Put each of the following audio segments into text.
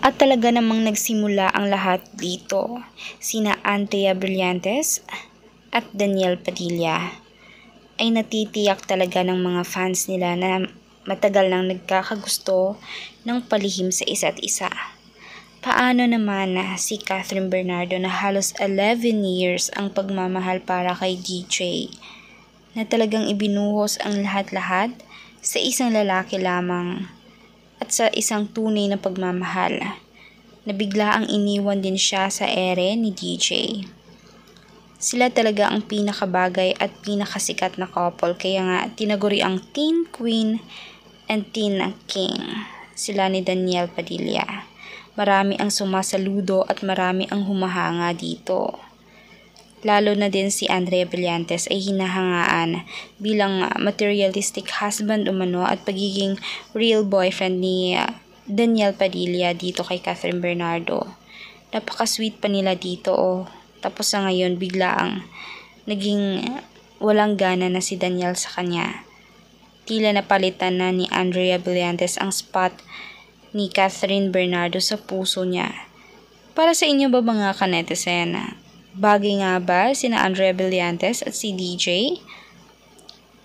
At talaga namang nagsimula ang lahat dito. Sina Andrea Brillantes at Daniel Padilla ay natitiyak talaga ng mga fans nila na matagal nang nagkakagusto ng palihim sa isa't isa. Paano naman si Catherine Bernardo na halos 11 years ang pagmamahal para kay DJ, na talagang ibinuhos ang lahat-lahat sa isang lalaki lamang at sa isang tunay na pagmamahal, na bigla ang iniwan din siya sa ere ni DJ. Sila talaga ang pinakabagay at pinakasikat na couple, kaya nga tinaguri ang Teen Queen and Teen King sila ni Daniel Padilla. Marami ang sumasaludo at marami ang humahanga dito. Lalo na din si Andrea Brillantes ay hinahangaan bilang materialistic husband umano at pagiging real boyfriend ni Daniel Padilla dito kay Catherine Bernardo. Napaka-sweet pa nila dito. Tapos sa ngayon biglaang naging walang gana na si Daniel sa kanya. Tila napalitan na ni Andrea Brillantes ang spot ni Catherine Bernardo sa puso niya. Para sa inyo ba mga kanetizen, bagay nga ba sina Andrea Brillantes at si DJ?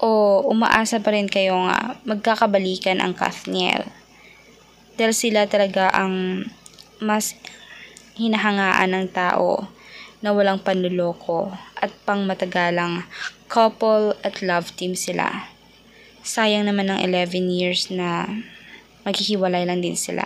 O umaasa pa rin kayong magkakabalikan ang Kathniel? Dahil sila talaga ang mas hinahangaan ng tao na walang panluloko at pangmatagalang couple at love team sila. Sayang naman ng 11 years na maghihiwalay lang din sila.